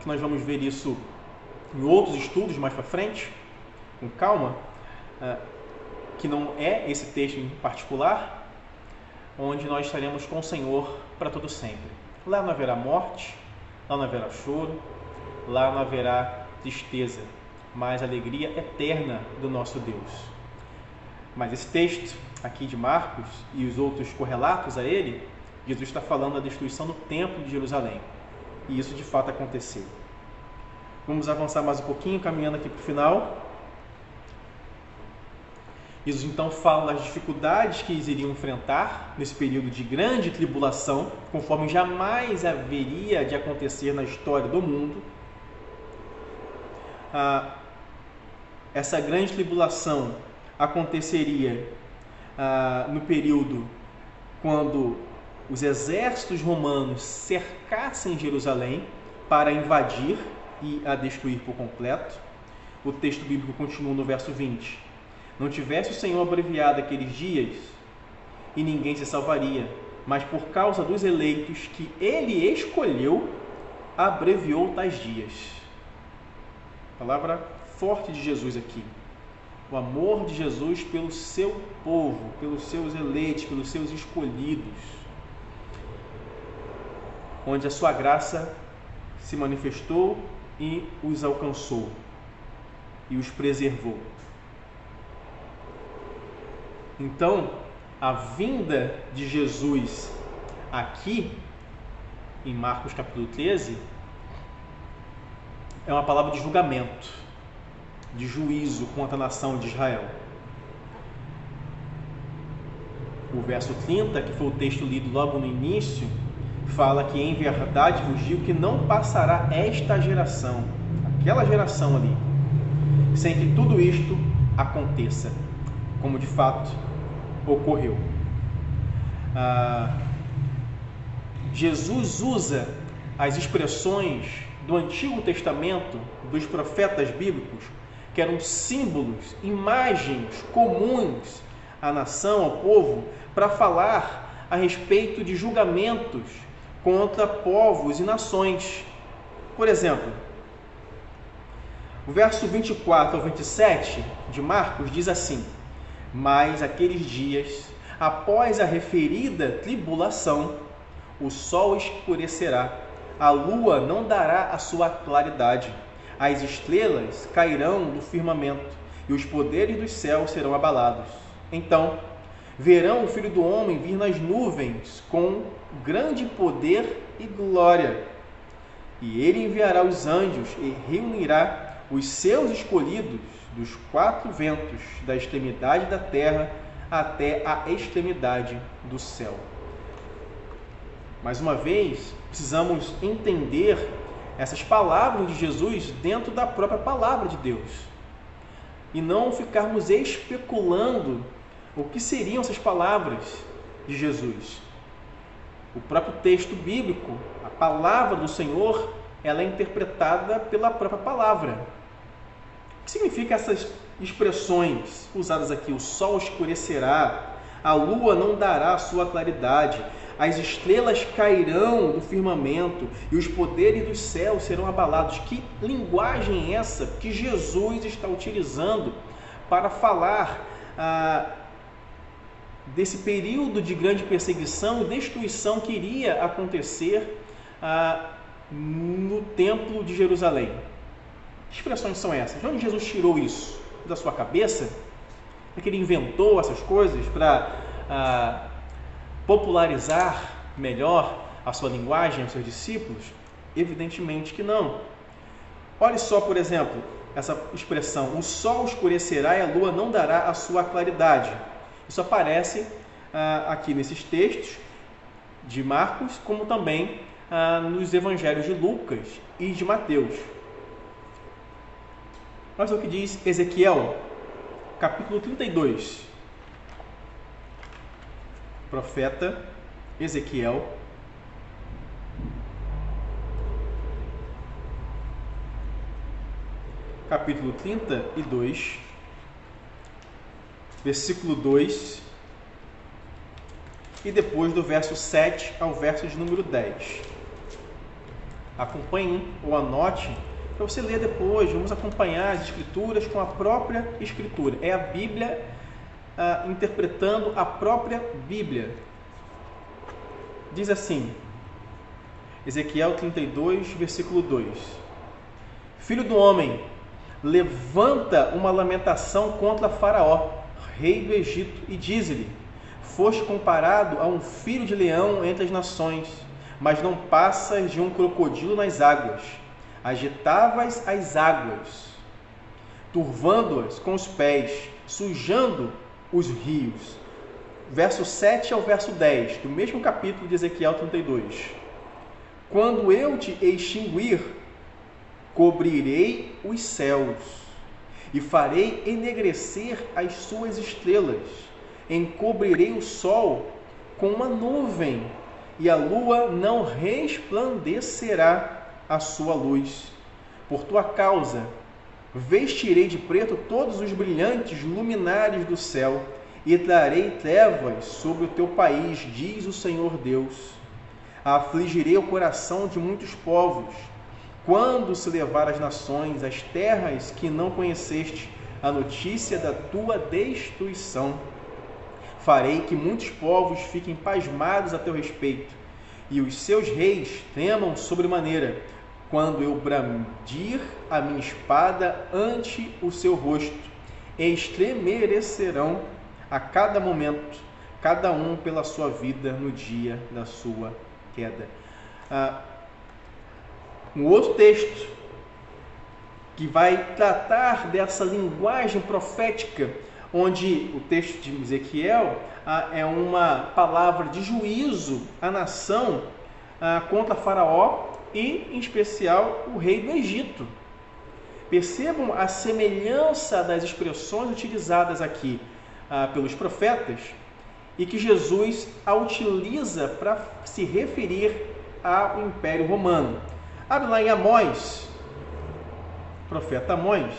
que nós vamos ver isso em outros estudos mais para frente, com calma, que não é esse texto em particular, onde nós estaremos com o Senhor para todo sempre. Lá não haverá morte, lá não haverá choro, lá não haverá tristeza, mas alegria eterna do nosso Deus. Mas esse texto aqui de Marcos e os outros correlatos a ele, Jesus está falando da destruição do templo de Jerusalém. E isso de fato aconteceu. Vamos avançar mais um pouquinho, caminhando aqui para o final. Jesus então fala das dificuldades que eles iriam enfrentar nesse período de grande tribulação, conforme jamais haveria de acontecer na história do mundo. Essa grande tribulação aconteceria no período quando os exércitos romanos cercassem Jerusalém para invadir e a destruir por completo. O texto bíblico continua no verso 20. Não tivesse o Senhor abreviado aqueles dias, e ninguém se salvaria, mas por causa dos eleitos que Ele escolheu, abreviou tais dias. Palavra forte de Jesus aqui. o amor de Jesus pelo seu povo, pelos seus eleitos, pelos seus escolhidos, onde a sua graça se manifestou e os alcançou e os preservou. Então, a vinda de Jesus aqui, em Marcos capítulo 13, é uma palavra de julgamento, de juízo contra a nação de Israel. O verso 30, que foi o texto lido logo no início, fala que em verdade vos digo que não passará esta geração, aquela geração ali, sem que tudo isto aconteça, como de fato ocorreu. Jesus usa as expressões do Antigo Testamento, dos profetas bíblicos, que eram símbolos, imagens comuns à nação, ao povo, para falar a respeito de julgamentos contra povos e nações. Por exemplo, o verso 24 ao 27 de Marcos diz assim: mas aqueles dias, após a referida tribulação, o sol escurecerá, a lua não dará a sua claridade, as estrelas cairão do firmamento e os poderes dos céus serão abalados. Então verão o Filho do Homem vir nas nuvens com grande poder e glória. E ele enviará os anjos e reunirá os seus escolhidos dos quatro ventos, da extremidade da terra até a extremidade do céu. Mais uma vez, precisamos entender essas palavras de Jesus dentro da própria palavra de Deus e não ficarmos especulando o que seriam essas palavras de Jesus. O próprio texto bíblico, a palavra do Senhor, ela é interpretada pela própria palavra. O que significa essas expressões usadas aqui? O sol escurecerá, a lua não dará a sua claridade, as estrelas cairão do firmamento e os poderes dos céus serão abalados. Que linguagem é essa que Jesus está utilizando para falar desse período de grande perseguição e destruição que iria acontecer no Templo de Jerusalém? Que expressões são essas? De onde Jesus tirou isso? Da sua cabeça? É que ele inventou essas coisas para popularizar melhor a sua linguagem aos seus discípulos? Evidentemente que não. Olhe só, por exemplo, essa expressão: o sol escurecerá e a lua não dará a sua claridade. Isso aparece aqui nesses textos de Marcos, como também nos evangelhos de Lucas e de Mateus. Olha o que diz Ezequiel, capítulo 32. Profeta Ezequiel, capítulo 32, versículo 2, e depois do verso 7 ao verso de número 10. Acompanhe ou anote para você ler depois. Vamos acompanhar as escrituras com a própria escritura. É a Bíblia interpretando a própria Bíblia. Diz assim, Ezequiel 32, versículo 2: Filho do homem, levanta uma lamentação contra Faraó, rei do Egito, e diz-lhe: foste comparado a um filho de leão entre as nações, mas não passas de um crocodilo nas águas. Agitavas as águas, turvando-as com os pés, sujando os rios. Verso 7 ao verso 10, do mesmo capítulo de Ezequiel 32. Quando eu te extinguir, cobrirei os céus e farei enegrecer as suas estrelas. Encobrirei o sol com uma nuvem e a lua não resplandecerá a sua luz. Por tua causa, vestirei de preto todos os brilhantes luminares do céu e trarei trevas sobre o teu país, diz o Senhor Deus. Afligirei o coração de muitos povos, quando se levar as nações, as terras que não conheceste, a notícia da tua destruição. Farei que muitos povos fiquem pasmados a teu respeito, e os seus reis tremam sobremaneira, quando eu brandir a minha espada ante o seu rosto, e estremecerão a cada momento, cada um pela sua vida no dia da sua queda. Um outro texto que vai tratar dessa linguagem profética, onde o texto de Ezequiel é uma palavra de juízo à nação contra Faraó e, em especial, o rei do Egito. Percebam a semelhança das expressões utilizadas aqui pelos profetas e que Jesus a utiliza para se referir ao Império Romano. Abre lá em Amós, profeta Amós.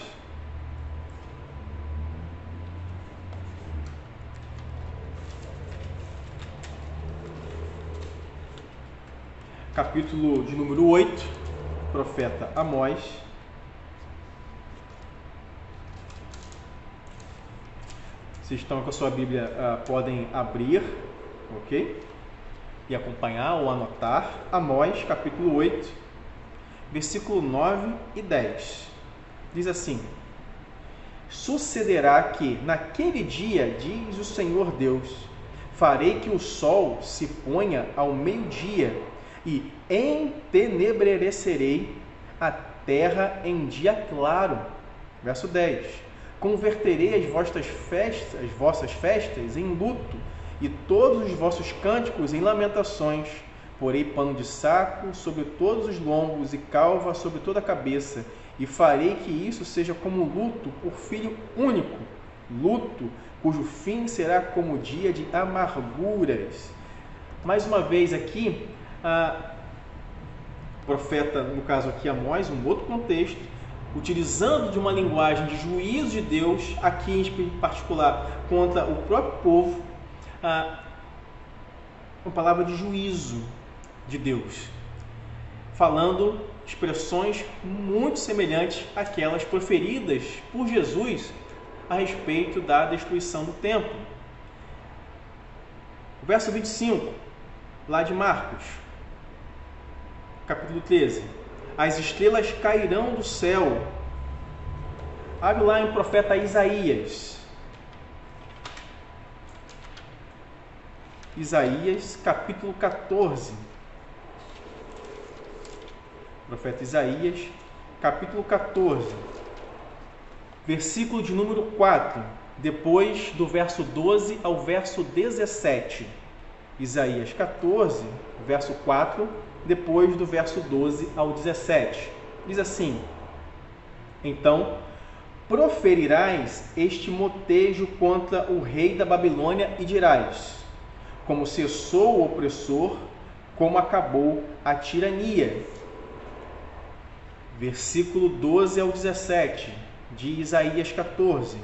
Capítulo de número 8, profeta Amós. Vocês estão com a sua Bíblia, podem abrir, ok? E acompanhar ou anotar. Amós, capítulo 8, versículo 9 e 10. Diz assim: sucederá que, naquele dia, diz o Senhor Deus, farei que o sol se ponha ao meio-dia, e entenebrecerei a terra em dia claro. Verso 10. Converterei as vossas festas em luto, e todos os vossos cânticos em lamentações. Porei pano de saco sobre todos os lombos e calva sobre toda a cabeça, e farei que isso seja como luto por filho único, luto cujo fim será como dia de amarguras. Mais uma vez aqui, profeta, no caso aqui Amós, um outro contexto, utilizando de uma linguagem de juízo de Deus, aqui em particular contra o próprio povo, uma palavra de juízo de Deus, falando expressões muito semelhantes àquelas proferidas por Jesus a respeito da destruição do templo. O verso 25, lá de Marcos, capítulo 13. As estrelas cairão do céu. Abre lá em profeta Isaías. Isaías, capítulo 14. Profeta Isaías, capítulo 14. Versículo de número 4. Depois do verso 12 ao verso 17. Isaías 14, verso 4, depois do verso 12 ao 17. Diz assim: então proferirás este motejo contra o rei da Babilônia e dirás: como cessou o opressor, como acabou a tirania. Versículo 12 ao 17 de Isaías 14.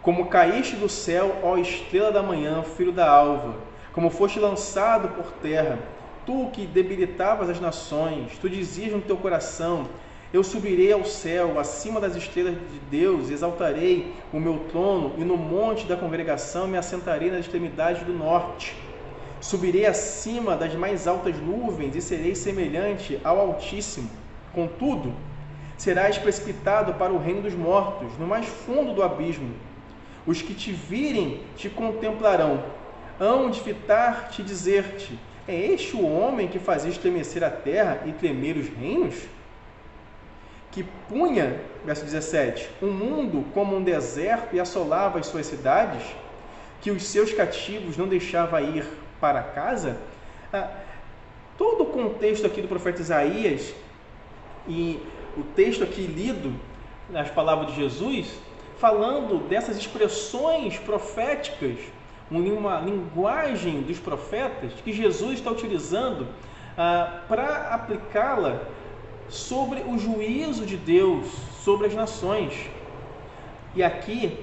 Como caíste do céu, ó estrela da manhã, filho da alva, como foste lançado por terra, tu que debilitavas as nações, tu dizias no teu coração: eu subirei ao céu, acima das estrelas de Deus, exaltarei o meu trono, e no monte da congregação me assentarei nas extremidades do norte. Subirei acima das mais altas nuvens e serei semelhante ao Altíssimo. Contudo, serás precipitado para o reino dos mortos, no mais fundo do abismo. Os que te virem te contemplarão, hão de fitar-te e dizer-te: é este o homem que fazia estremecer a terra e tremer os reinos? Que punha, verso 17, um mundo como um deserto e assolava as suas cidades, que os seus cativos não deixava ir para casa? Todo o contexto aqui do profeta Isaías e o texto aqui lido nas palavras de Jesus, falando dessas expressões proféticas, uma linguagem dos profetas que Jesus está utilizando para aplicá-la sobre o juízo de Deus sobre as nações. E aqui,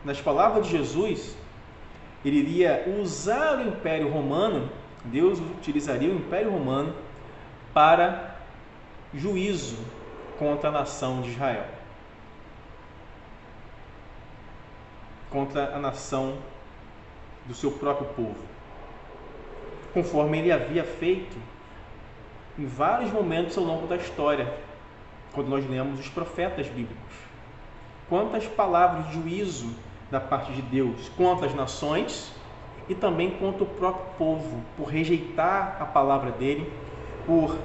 nas palavras de Jesus, ele iria usar o Império Romano, Deus utilizaria o Império Romano para juízo contra a nação de Israel, contra a nação do seu próprio povo, conforme ele havia feito em vários momentos ao longo da história, quando nós lemos os profetas bíblicos. Quantas palavras de juízo da parte de Deus contra as nações e também contra o próprio povo, por rejeitar a palavra dele, por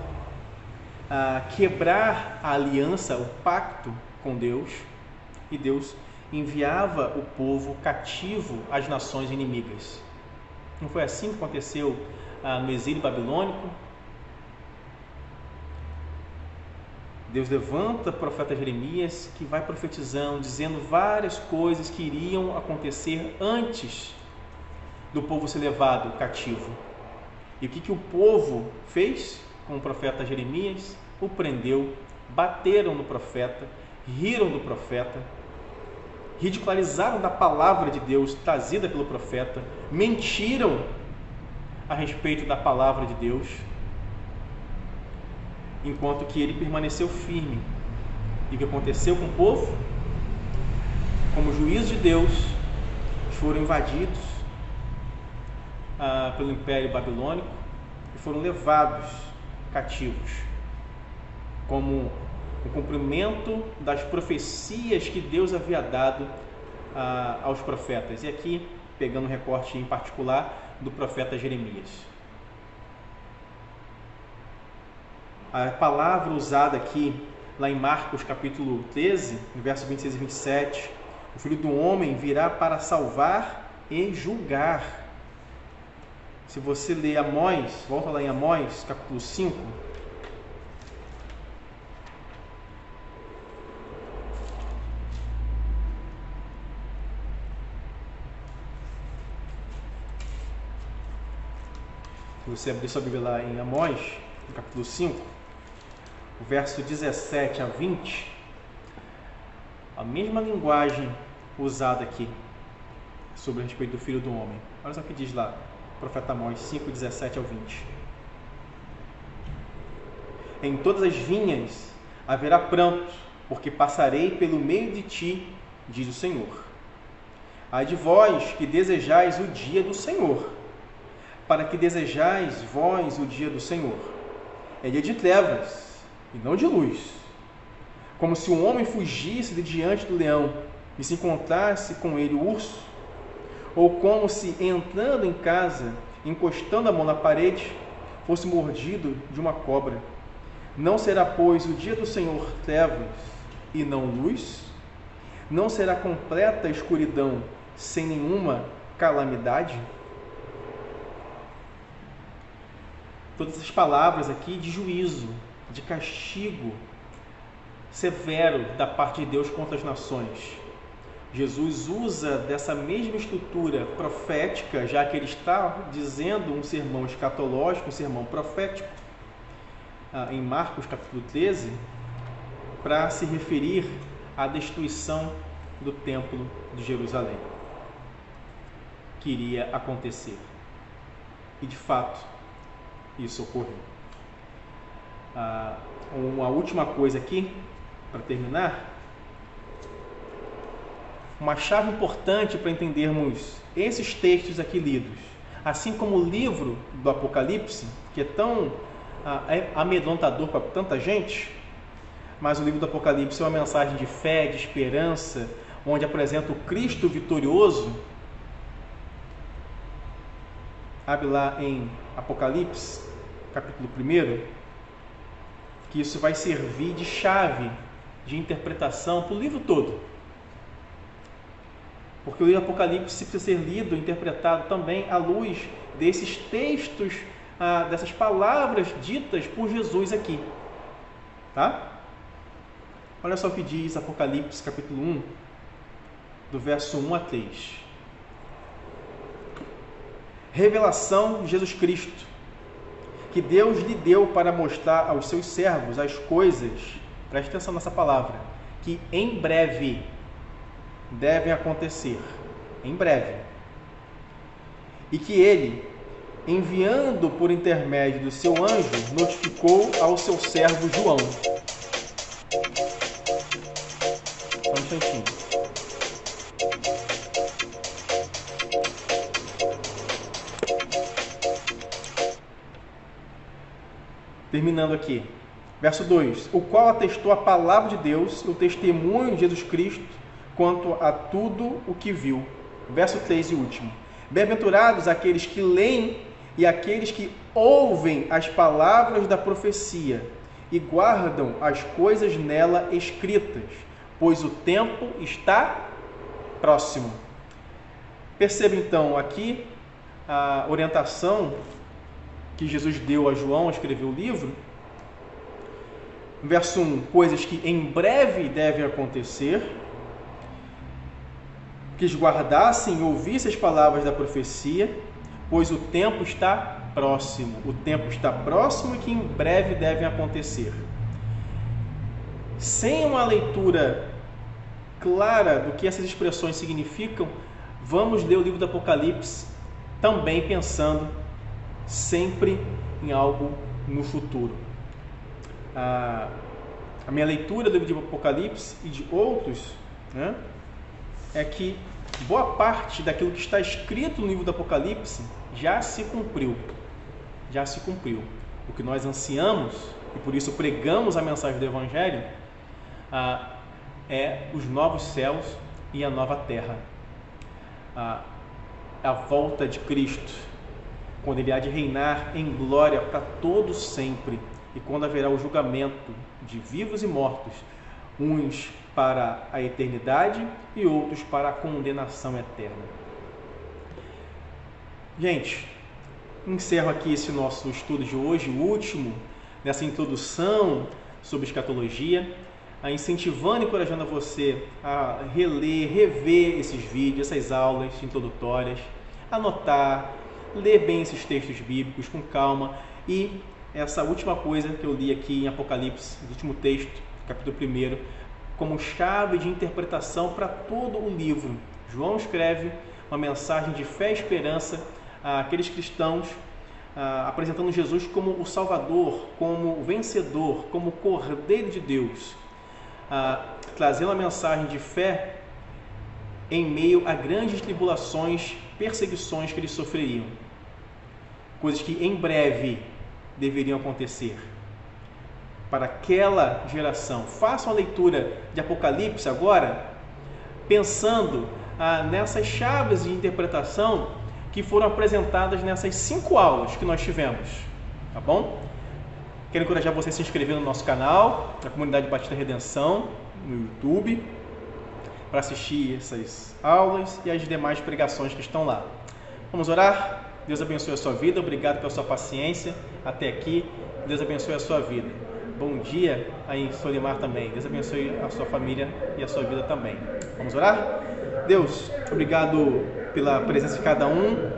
quebrar a aliança, o pacto com Deus, e Deus enviava o povo cativo às nações inimigas. Não foi assim que aconteceu no exílio babilônico? Deus levanta o profeta Jeremias, que vai profetizando, dizendo várias coisas que iriam acontecer antes do povo ser levado cativo. E o que o povo fez com o profeta Jeremias? O prendeu, bateram no profeta, riram do profeta, ridicularizaram da palavra de Deus trazida pelo profeta, mentiram a respeito da palavra de Deus, enquanto que ele permaneceu firme. E o que aconteceu com o povo? Como juízo de Deus, foram invadidos pelo Império Babilônico e foram levados cativos, como o cumprimento das profecias que Deus havia dado aos profetas. E aqui, pegando um recorte em particular do profeta Jeremias. A palavra usada aqui, lá em Marcos capítulo 13, no verso 26 e 27, o Filho do Homem virá para salvar e julgar. Se você ler Amós, volta lá em Amós capítulo 5, se você abrir sua Bíblia lá em Amós, no capítulo 5, o verso 17 a 20, a mesma linguagem usada aqui sobre a respeito do Filho do Homem. Olha só o que diz lá, o profeta Amós 5, 17 ao 20. Em todas as vinhas haverá pranto, porque passarei pelo meio de ti, diz o Senhor. Ai de vós que desejais o dia do Senhor. Para que desejais vós o dia do Senhor? É dia de trevas e não de luz. Como se um homem fugisse de diante do leão e se encontrasse com ele o urso, ou como se, entrando em casa, encostando a mão na parede, fosse mordido de uma cobra. Não será, pois, o dia do Senhor trevas e não luz? Não será completa a escuridão sem nenhuma calamidade? Todas essas palavras aqui de juízo, de castigo severo da parte de Deus contra as nações. Jesus usa dessa mesma estrutura profética, já que ele está dizendo um sermão escatológico, um sermão profético, em Marcos capítulo 13, para se referir à destruição do templo de Jerusalém, que iria acontecer. E de fato, isso ocorreu. Uma última coisa aqui, para terminar, uma chave importante para entendermos esses textos aqui lidos, assim como o livro do Apocalipse, que é tão amedrontador para tanta gente, mas o livro do Apocalipse é uma mensagem de fé, de esperança, onde apresenta o Cristo vitorioso. Abre lá em Apocalipse, capítulo 1, que isso vai servir de chave de interpretação para o livro todo. Porque o livro do Apocalipse precisa ser lido, interpretado também à luz desses textos, dessas palavras ditas por Jesus aqui. Tá? Olha só o que diz Apocalipse capítulo 1, do verso 1 a 3. Revelação de Jesus Cristo, que Deus lhe deu para mostrar aos seus servos as coisas, preste atenção nessa palavra, que em breve devem acontecer, em breve, e que ele, enviando por intermédio do seu anjo, notificou ao seu servo João. instantinho. Terminando aqui. Verso 2. O qual atestou a palavra de Deus e o testemunho de Jesus Cristo quanto a tudo o que viu. Verso 3 e último. Bem-aventurados aqueles que leem e aqueles que ouvem as palavras da profecia e guardam as coisas nela escritas, pois o tempo está próximo. Perceba então aqui a orientação que Jesus deu a João a escrever o livro. Verso 1, coisas que em breve devem acontecer, que eles guardassem e ouvissem as palavras da profecia, pois o tempo está próximo. O tempo está próximo e que em breve devem acontecer. Sem uma leitura clara do que essas expressões significam, vamos ler o livro do Apocalipse também pensando sempre em algo no futuro. A minha leitura do livro de Apocalipse e de outros, né, é que boa parte daquilo que está escrito no livro do Apocalipse já se cumpriu. Já se cumpriu. O que nós ansiamos, e por isso pregamos a mensagem do Evangelho, é os novos céus e a nova terra. A volta de Cristo, quando Ele há de reinar em glória para todos sempre, e quando haverá o julgamento de vivos e mortos, uns para a eternidade e outros para a condenação eterna. Gente, encerro aqui esse nosso estudo de hoje, o último, nessa introdução sobre escatologia, incentivando e encorajando a você a reler, rever esses vídeos, essas aulas introdutórias, anotar, ler bem esses textos bíblicos com calma. E essa última coisa que eu li aqui em Apocalipse, o último texto, capítulo 1, como chave de interpretação para todo o livro. João escreve uma mensagem de fé e esperança àqueles cristãos, apresentando Jesus como o Salvador, como o vencedor, como o Cordeiro de Deus, trazendo a mensagem de fé em meio a grandes tribulações, perseguições que eles sofreriam, coisas que em breve deveriam acontecer para aquela geração. Façam a leitura de Apocalipse agora, pensando nessas chaves de interpretação que foram apresentadas nessas 5 aulas que nós tivemos, tá bom? Quero encorajar você a se inscrever no nosso canal, na Comunidade Batista Redenção, no YouTube, para assistir essas aulas e as demais pregações que estão lá. Vamos orar? Deus abençoe a sua vida, obrigado pela sua paciência até aqui, Deus abençoe a sua vida. Bom dia aí em Solimar também, Deus abençoe a sua família e a sua vida também. Vamos orar? Deus, obrigado pela presença de cada um,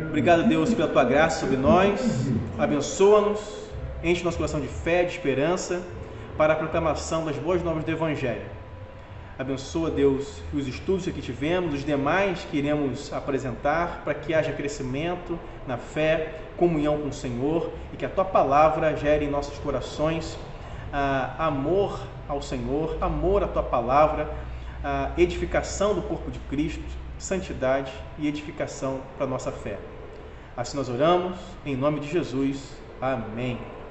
obrigado, Deus, pela tua graça sobre nós, abençoa-nos, enche nosso coração de fé, de esperança, para a proclamação das boas novas do Evangelho. Abençoa, Deus, os estudos que tivemos, os demais que iremos apresentar, para que haja crescimento na fé, comunhão com o Senhor, e que a Tua Palavra gere em nossos corações amor ao Senhor, amor à Tua Palavra, edificação do corpo de Cristo, santidade e edificação para a nossa fé. Assim nós oramos, em nome de Jesus. Amém.